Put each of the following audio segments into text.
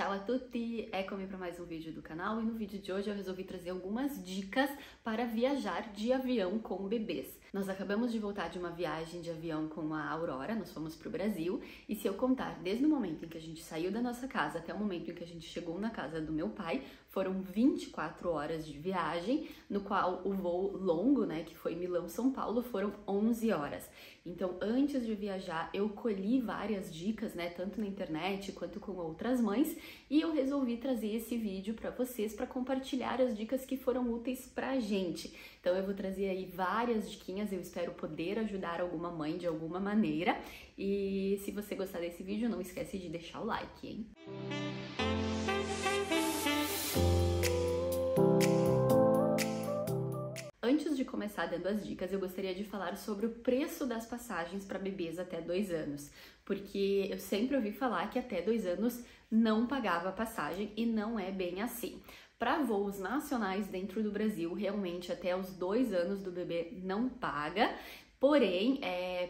Ciao a tutti, eccomi para mais um vídeo do canal e no vídeo de hoje eu resolvi trazer algumas dicas para viajar de avião com bebês. Nós acabamos de voltar de uma viagem de avião com a Aurora, nós fomos para o Brasil e se eu contar desde o momento em que a gente saiu da nossa casa até o momento em que a gente chegou na casa do meu pai, foram 24 horas de viagem, no qual o voo longo, né, que foi Milão-São Paulo, foram 11 horas. Então, antes de viajar, eu colhi várias dicas, né, tanto na internet quanto com outras mães, e eu resolvi trazer esse vídeo para vocês para compartilhar as dicas que foram úteis pra gente. Então, eu vou trazer aí várias diquinhas, eu espero poder ajudar alguma mãe de alguma maneira. E se você gostar desse vídeo, não esquece de deixar o like, hein? Antes de começar dando as dicas, eu gostaria de falar sobre o preço das passagens para bebês até 2 anos, porque eu sempre ouvi falar que até 2 anos não pagava passagem e não é bem assim. Para voos nacionais dentro do Brasil, realmente até os 2 anos do bebê não paga, porém,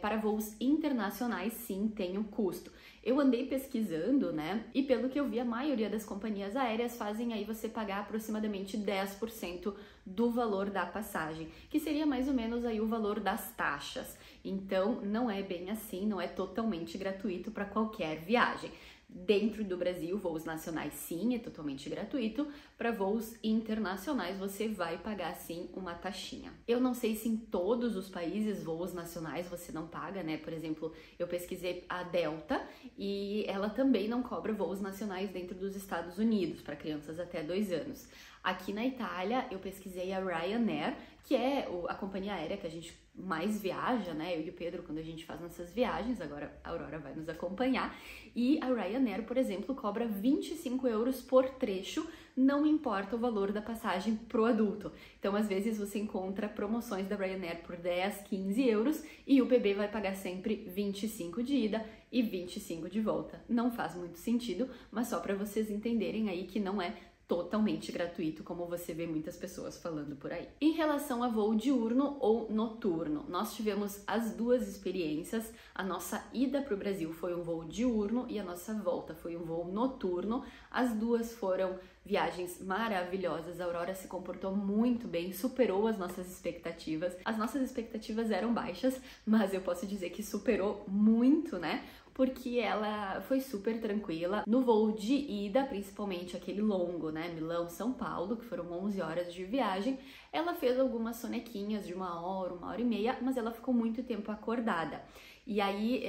para voos internacionais sim tem um custo. Eu andei pesquisando, né, e pelo que eu vi, a maioria das companhias aéreas fazem aí você pagar aproximadamente 10% do valor da passagem, que seria mais ou menos aí o valor das taxas. Então, não é bem assim, não é totalmente gratuito para qualquer viagem. Dentro do Brasil, voos nacionais sim, é totalmente gratuito. Para voos internacionais, você vai pagar sim uma taxinha. Eu não sei se em todos os países, voos nacionais, você não paga, né? Por exemplo, eu pesquisei a Delta e ela também não cobra voos nacionais dentro dos Estados Unidos para crianças até 2 anos. Aqui na Itália, eu pesquisei a Ryanair, que é a companhia aérea que a gente mais viaja, né? Eu e o Pedro, quando a gente faz nossas viagens, agora a Aurora vai nos acompanhar. E a Ryanair, por exemplo, cobra 25 euros por trecho, não importa o valor da passagem pro adulto. Então, às vezes, você encontra promoções da Ryanair por 10, 15 euros e o bebê vai pagar sempre 25 de ida e 25 de volta. Não faz muito sentido, mas só para vocês entenderem aí que não é totalmente gratuito, como você vê muitas pessoas falando por aí. Em relação a voo diurno ou noturno, nós tivemos as duas experiências. A nossa ida para o Brasil foi um voo diurno e a nossa volta foi um voo noturno. As duas foram viagens maravilhosas. A Aurora se comportou muito bem, superou as nossas expectativas. As nossas expectativas eram baixas, mas eu posso dizer que superou muito, né? Porque ela foi super tranquila. No voo de ida, principalmente aquele longo, né, Milão-São Paulo, que foram 11 horas de viagem, ela fez algumas sonequinhas de 1 hora e meia, mas ela ficou muito tempo acordada. E aí,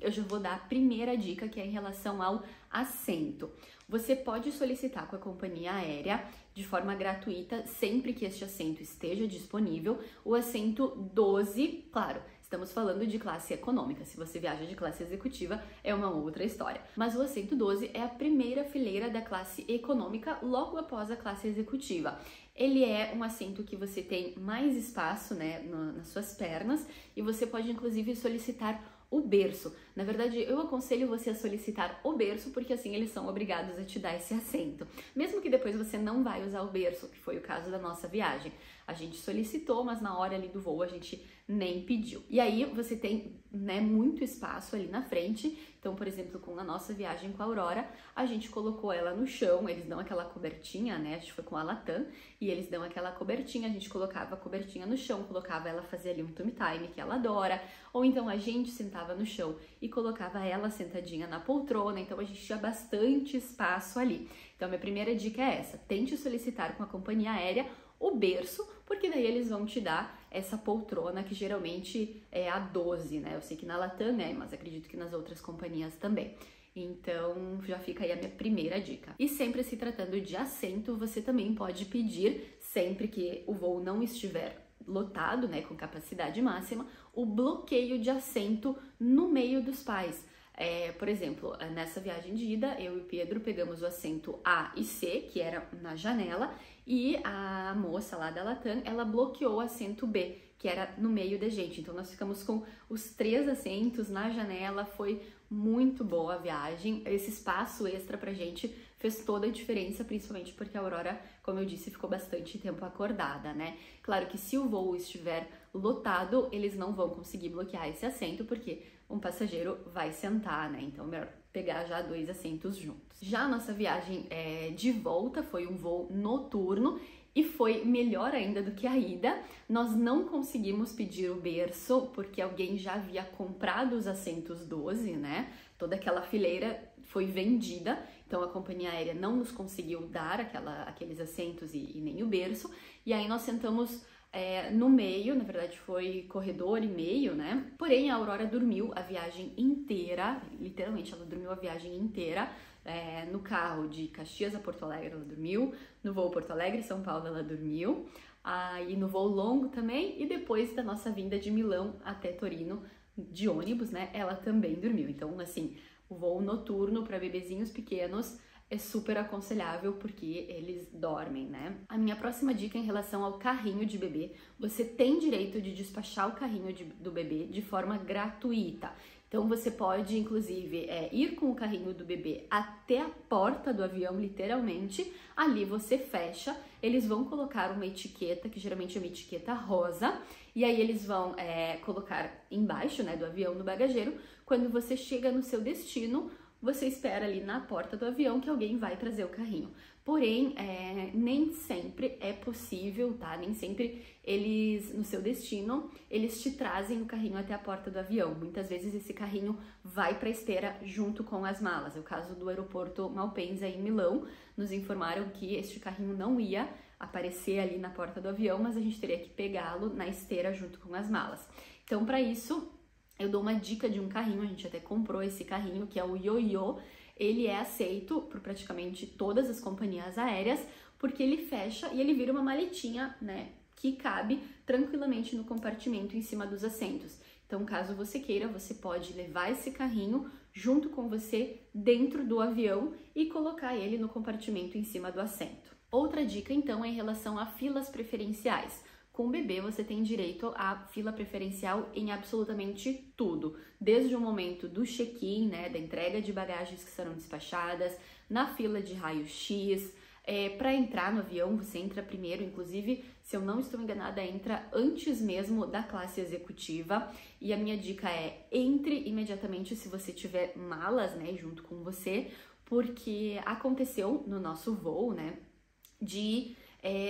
eu já vou dar a primeira dica, que é em relação ao assento. Você pode solicitar com a companhia aérea de forma gratuita, sempre que este assento esteja disponível, o assento 12, claro, estamos falando de classe econômica. Se você viaja de classe executiva, é uma outra história. Mas o assento 12 é a primeira fileira da classe econômica, logo após a classe executiva. Ele é um assento que você tem mais espaço, né, nas suas pernas, e você pode inclusive solicitar o berço. Na verdade, eu aconselho você a solicitar o berço, porque assim eles são obrigados a te dar esse assento. Mesmo que depois você não vai usar o berço, que foi o caso da nossa viagem. A gente solicitou, mas na hora ali do voo a gente nem pediu. E aí você tem, né, muito espaço ali na frente. Então, por exemplo, com a nossa viagem com a Aurora, a gente colocou ela no chão, eles dão aquela cobertinha, né? A gente foi com a Latam e eles dão aquela cobertinha, a gente colocava a cobertinha no chão, colocava ela fazer ali um tummy time, que ela adora, ou então a gente sentava no chão e colocava ela sentadinha na poltrona, então a gente tinha bastante espaço ali. Então, minha primeira dica é essa: tente solicitar com a companhia aérea o berço, porque daí eles vão te dar essa poltrona que geralmente é a 12, né? Eu sei que na Latam é, mas acredito que nas outras companhias também. Então, já fica aí a minha primeira dica. E sempre se tratando de assento, você também pode pedir, sempre que o voo não estiver lotado, né, com capacidade máxima, o bloqueio de assento no meio dos pais. Por exemplo, nessa viagem de ida, eu e o Pedro pegamos o assento A e C, que era na janela, e a moça lá da Latam, ela bloqueou o assento B, que era no meio da gente. Então, nós ficamos com os 3 assentos na janela, foi muito boa a viagem. Esse espaço extra pra gente fez toda a diferença, principalmente porque a Aurora, como eu disse, ficou bastante tempo acordada, né? Claro que se o voo estiver lotado, eles não vão conseguir bloquear esse assento, porque um passageiro vai sentar, né? Então, melhor pegar já 2 assentos juntos. Já a nossa viagem de volta foi um voo noturno e foi melhor ainda do que a ida. Nós não conseguimos pedir o berço porque alguém já havia comprado os assentos 12, né? Toda aquela fileira foi vendida, então a companhia aérea não nos conseguiu dar aqueles assentos e nem o berço. E aí nós sentamos no meio, na verdade foi corredor e meio, né? Porém a Aurora dormiu a viagem inteira, literalmente ela dormiu a viagem inteira. No carro de Caxias a Porto Alegre ela dormiu, no voo Porto Alegre-São Paulo ela dormiu, e no voo longo também, e depois da nossa vinda de Milão até Torino de ônibus, né, ela também dormiu. Então, assim, o voo noturno para bebezinhos pequenos é super aconselhável porque eles dormem, né? A minha próxima dica em relação ao carrinho de bebê, você tem direito de despachar o carrinho do bebê de forma gratuita. Então você pode, inclusive, ir com o carrinho do bebê até a porta do avião, literalmente. Ali você fecha, eles vão colocar uma etiqueta, que geralmente é uma etiqueta rosa, e aí eles vão colocar embaixo, né, do avião, no bagageiro. Quando você chega no seu destino, você espera ali na porta do avião que alguém vai trazer o carrinho. Porém, nem sempre é possível, tá? Nem sempre eles, no seu destino, eles te trazem o carrinho até a porta do avião. Muitas vezes esse carrinho vai para a esteira junto com as malas. É o caso do aeroporto Malpensa em Milão. Nos informaram que este carrinho não ia aparecer ali na porta do avião, mas a gente teria que pegá-lo na esteira junto com as malas. Então, para isso, eu dou uma dica de um carrinho, a gente até comprou esse carrinho, que é o Yoyo. Ele é aceito por praticamente todas as companhias aéreas, porque ele fecha e ele vira uma maletinha, né, que cabe tranquilamente no compartimento em cima dos assentos. Então, caso você queira, você pode levar esse carrinho junto com você dentro do avião e colocar ele no compartimento em cima do assento. Outra dica, então, é em relação a filas preferenciais. Com o bebê, você tem direito à fila preferencial em absolutamente tudo, desde o momento do check-in, né, da entrega de bagagens que serão despachadas, na fila de raio-x. Para entrar no avião, você entra primeiro, inclusive, se eu não estou enganada, entra antes mesmo da classe executiva. E a minha dica é: entre imediatamente se você tiver malas, né, junto com você, porque aconteceu no nosso voo, né, de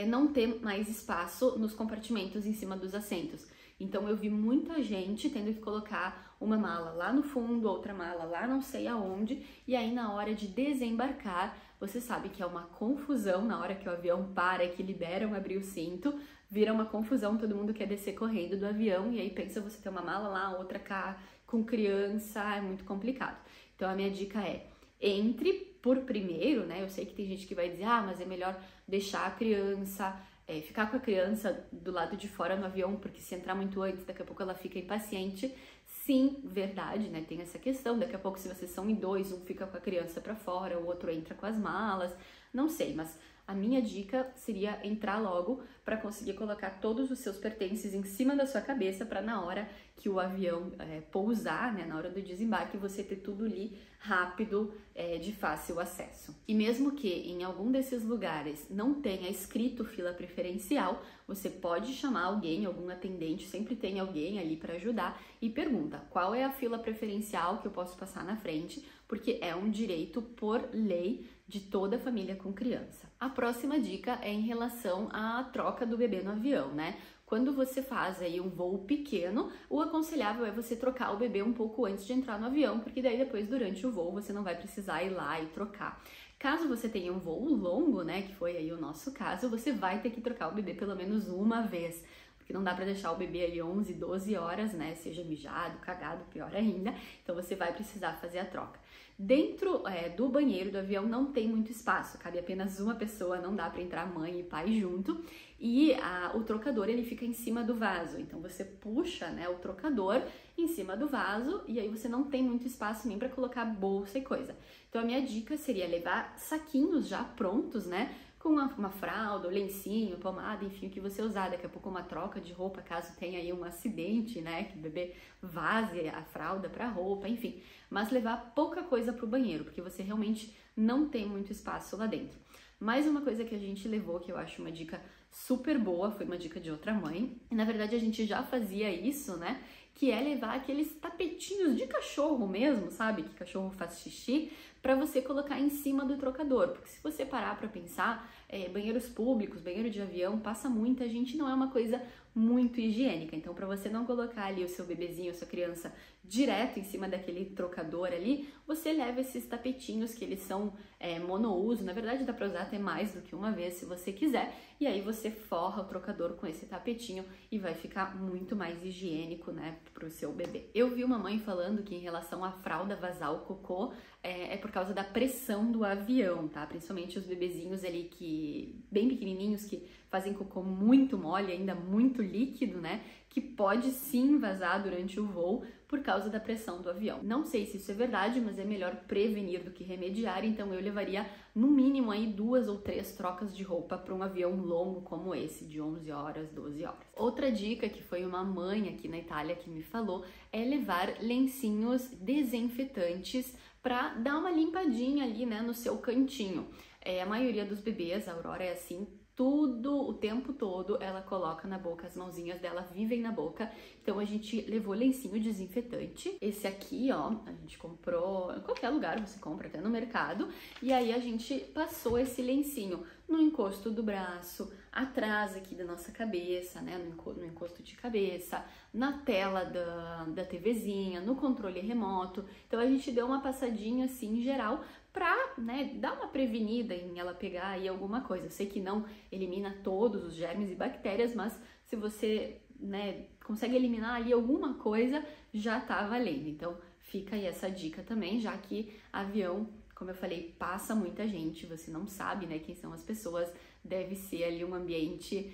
não ter mais espaço nos compartimentos em cima dos assentos. Então eu vi muita gente tendo que colocar uma mala lá no fundo, outra mala lá não sei aonde, e aí na hora de desembarcar, você sabe que é uma confusão na hora que o avião para, que liberam abrir o cinto, vira uma confusão, todo mundo quer descer correndo do avião, e aí pensa você ter uma mala lá, outra cá, com criança, é muito complicado. Então a minha dica é: entre por primeiro, né? Eu sei que tem gente que vai dizer, mas é melhor deixar a criança, ficar com a criança do lado de fora no avião, porque se entrar muito antes, daqui a pouco ela fica impaciente. Sim, verdade, né? Tem essa questão. Daqui a pouco, se vocês são em dois, um fica com a criança para fora, o outro entra com as malas. Não sei, mas a minha dica seria entrar logo para conseguir colocar todos os seus pertences em cima da sua cabeça, para na hora que o avião pousar, né, na hora do desembarque, você ter tudo ali rápido, de fácil acesso. E mesmo que em algum desses lugares não tenha escrito fila preferencial, você pode chamar alguém, algum atendente, sempre tem alguém ali para ajudar, e pergunta: qual é a fila preferencial que eu posso passar na frente, porque é um direito por lei de toda a família com criança. A próxima dica é em relação à troca do bebê no avião, né? Quando você faz aí um voo pequeno, o aconselhável é você trocar o bebê um pouco antes de entrar no avião, porque daí depois, durante o voo, você não vai precisar ir lá e trocar. Caso você tenha um voo longo, né, que foi aí o nosso caso, você vai ter que trocar o bebê pelo menos uma vez, porque não dá para deixar o bebê ali 11, 12 horas, né, seja mijado, cagado, pior ainda, então você vai precisar fazer a troca. Dentro do banheiro do avião não tem muito espaço, cabe apenas uma pessoa, não dá para entrar mãe e pai junto, e o trocador ele fica em cima do vaso, então você puxa, né, o trocador em cima do vaso e aí você não tem muito espaço nem para colocar bolsa e coisa. Então a minha dica seria levar saquinhos já prontos, né, com uma fralda, um lencinho, pomada, enfim, o que você usar. Daqui a pouco uma troca de roupa, caso tenha aí um acidente, né, que o bebê vaze a fralda para roupa, enfim. Mas levar pouca coisa para o banheiro, porque você realmente não tem muito espaço lá dentro. Mais uma coisa que a gente levou, que eu acho uma dica super boa, foi uma dica de outra mãe. E na verdade a gente já fazia isso, né, que é levar aqueles tapetinhos de cachorro mesmo, sabe? Que cachorro faz xixi, para você colocar em cima do trocador. Porque se você parar para pensar, banheiros públicos, banheiro de avião, passa muita gente, não é uma coisa muito higiênica. Então, para você não colocar ali o seu bebezinho, a sua criança direto em cima daquele trocador ali, você leva esses tapetinhos que eles são monouso. Na verdade, dá para usar até mais do que uma vez, se você quiser. E aí você forra o trocador com esse tapetinho e vai ficar muito mais higiênico, né, pro seu bebê. Eu vi uma mãe falando que em relação à fralda vazar o cocô, é por causa da pressão do avião, tá? Principalmente os bebezinhos ali bem pequenininhos, que fazem cocô muito mole, ainda muito líquido, né? Que pode sim vazar durante o voo por causa da pressão do avião. Não sei se isso é verdade, mas é melhor prevenir do que remediar, então eu levaria no mínimo aí 2 ou 3 trocas de roupa para um avião longo como esse, de 11 horas, 12 horas. Outra dica que foi uma mãe aqui na Itália que me falou é levar lencinhos desinfetantes para dar uma limpadinha ali, né, no seu cantinho. A maioria dos bebês, a Aurora é assim, tudo, o tempo todo, ela coloca na boca, as mãozinhas dela vivem na boca. Então a gente levou lencinho desinfetante. Esse aqui, ó, a gente comprou em qualquer lugar, você compra até no mercado. E aí a gente passou esse lencinho no encosto do braço, atrás aqui da nossa cabeça, né, no encosto de cabeça, na tela da TVzinha, no controle remoto. Então a gente deu uma passadinha assim em geral pra, né, dar uma prevenida em ela pegar aí alguma coisa. Eu sei que não elimina todos os germes e bactérias, mas se você, né, consegue eliminar ali alguma coisa, já tá valendo. Então fica aí essa dica também, já que avião, como eu falei, passa muita gente, você não sabe, né, quem são as pessoas, deve ser ali um ambiente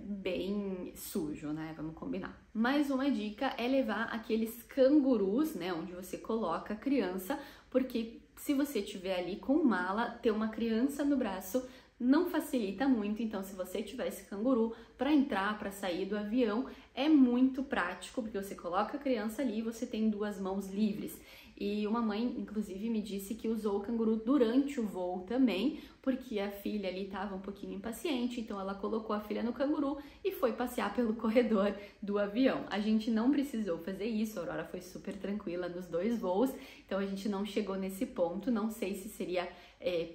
bem sujo, né, vamos combinar. Mais uma dica é levar aqueles cangurus, né, onde você coloca a criança, porque se você tiver ali com mala, ter uma criança no braço não facilita muito. Então, se você tiver esse canguru para entrar, para sair do avião, é muito prático, porque você coloca a criança ali e você tem 2 mãos livres. E uma mãe, inclusive, me disse que usou o canguru durante o voo também, porque a filha ali estava um pouquinho impaciente, então ela colocou a filha no canguru e foi passear pelo corredor do avião. A gente não precisou fazer isso, a Aurora foi super tranquila nos 2 voos, então a gente não chegou nesse ponto. Não sei se seria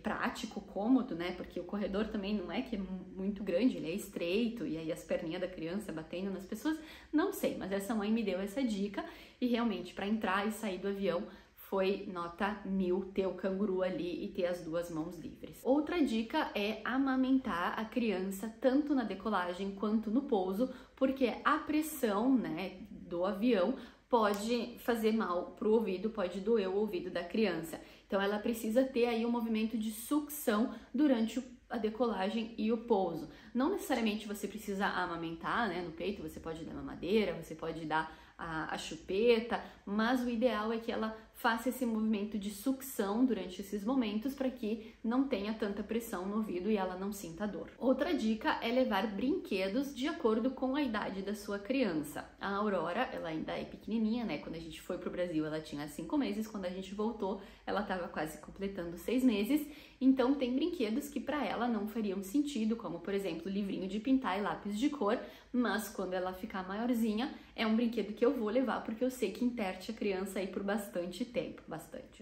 prático, cômodo, né? Porque o corredor também não é que é muito grande, ele é estreito, e aí as perninhas da criança batendo nas pessoas, não sei, mas essa mãe me deu essa dica e realmente para entrar e sair do avião foi nota 1000 ter o canguru ali e ter as 2 mãos livres. Outra dica é amamentar a criança tanto na decolagem quanto no pouso, porque a pressão, né, do avião pode fazer mal pro ouvido, pode doer o ouvido da criança. Então ela precisa ter aí um movimento de sucção durante a decolagem e o pouso. Não necessariamente você precisa amamentar, né, no peito, você pode dar mamadeira, você pode dar a chupeta, mas o ideal é que ela faça esse movimento de sucção durante esses momentos para que não tenha tanta pressão no ouvido e ela não sinta dor. Outra dica é levar brinquedos de acordo com a idade da sua criança. A Aurora, ela ainda é pequenininha, né? Quando a gente foi pro Brasil, ela tinha 5 meses, quando a gente voltou, ela estava quase completando 6 meses. Então tem brinquedos que para ela não fariam sentido, como por exemplo, livrinho de pintar e lápis de cor, mas quando ela ficar maiorzinha, é um brinquedo que eu vou levar porque eu sei que enterte a criança aí por bastante tempo,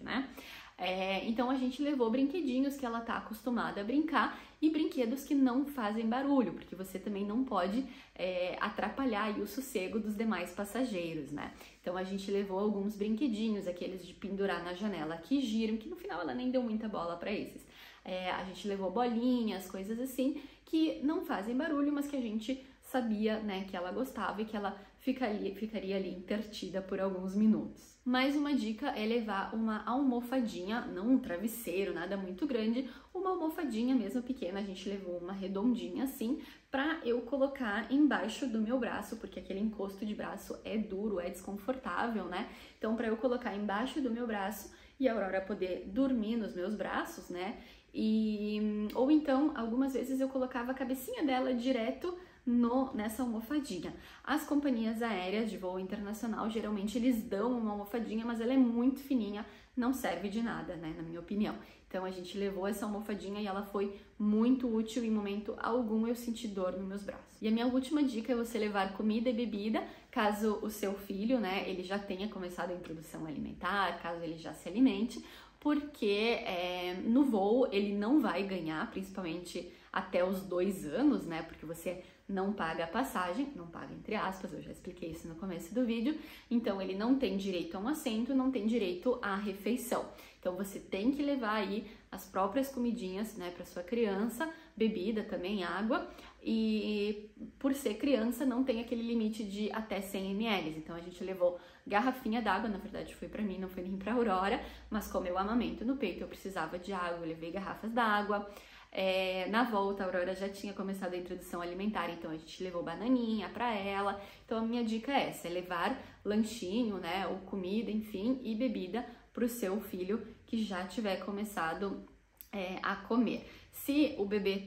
né? Então a gente levou brinquedinhos que ela tá acostumada a brincar e brinquedos que não fazem barulho, porque você também não pode atrapalhar aí o sossego dos demais passageiros, né? Então a gente levou alguns brinquedinhos, aqueles de pendurar na janela que giram, que no final ela nem deu muita bola para esses. A gente levou bolinhas, coisas assim, que não fazem barulho, mas que a gente sabia, né, que ela gostava e que ela ficaria ali intertida por alguns minutos. Mais uma dica é levar uma almofadinha, não um travesseiro, nada muito grande, uma almofadinha mesmo pequena. A gente levou uma redondinha assim, pra eu colocar embaixo do meu braço, porque aquele encosto de braço é duro, é desconfortável, né? Então, pra eu colocar embaixo do meu braço e a Aurora poder dormir nos meus braços, né? Ou então, algumas vezes eu colocava a cabecinha dela direto nessa almofadinha. As companhias aéreas de voo internacional, geralmente eles dão uma almofadinha, mas ela é muito fininha, não serve de nada, né, na minha opinião. Então a gente levou essa almofadinha e ela foi muito útil, em momento algum eu senti dor nos meus braços. E a minha última dica é você levar comida e bebida, caso o seu filho, né, ele já tenha começado a introdução alimentar, caso ele já se alimente, porque no voo ele não vai ganhar, principalmente até os 2 anos, né, porque você não paga a passagem, não paga entre aspas, eu já expliquei isso no começo do vídeo, então ele não tem direito a um assento, não tem direito à refeição. Então você tem que levar aí as próprias comidinhas, né, para sua criança, bebida também, água, e por ser criança não tem aquele limite de até 100 ml, então a gente levou garrafinha d'água, na verdade foi para mim, não foi nem para Aurora, mas como eu amamento no peito, eu precisava de água, eu levei garrafas d'água. Na volta, a Aurora já tinha começado a introdução alimentar, então a gente levou bananinha para ela. Então a minha dica é essa, é levar lanchinho, né, ou comida, enfim, e bebida para o seu filho que já tiver começado a comer. Se o bebê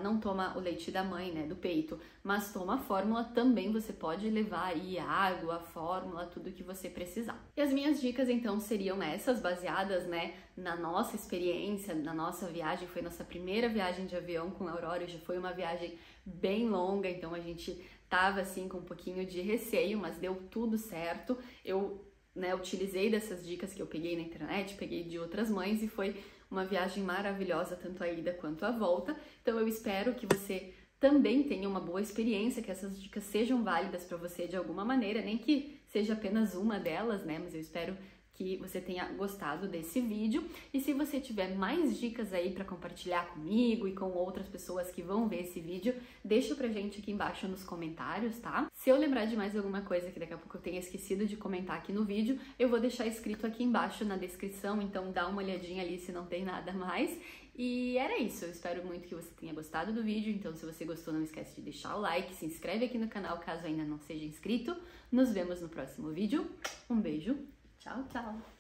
não toma o leite da mãe, né, do peito, mas toma a fórmula, também você pode levar aí água, fórmula, tudo que você precisar. E as minhas dicas então seriam essas, baseadas, né, na nossa experiência, na nossa viagem. Foi nossa primeira viagem de avião com a Aurora, já foi uma viagem bem longa, então a gente tava assim com um pouquinho de receio, mas deu tudo certo. Eu, né, utilizei dessas dicas que eu peguei na internet, peguei de outras mães e foi uma viagem maravilhosa, tanto a ida quanto a volta. Então eu espero que você também tenha uma boa experiência, que essas dicas sejam válidas para você de alguma maneira, nem que seja apenas uma delas, né? Mas eu espero que você tenha gostado desse vídeo. E se você tiver mais dicas aí para compartilhar comigo e com outras pessoas que vão ver esse vídeo, deixa pra gente aqui embaixo nos comentários, tá? Se eu lembrar de mais alguma coisa que daqui a pouco eu tenha esquecido de comentar aqui no vídeo, eu vou deixar escrito aqui embaixo na descrição, então dá uma olhadinha ali se não tem nada mais. E era isso, eu espero muito que você tenha gostado do vídeo, então se você gostou não esquece de deixar o like, se inscreve aqui no canal caso ainda não seja inscrito. Nos vemos no próximo vídeo, um beijo, tchau, tchau!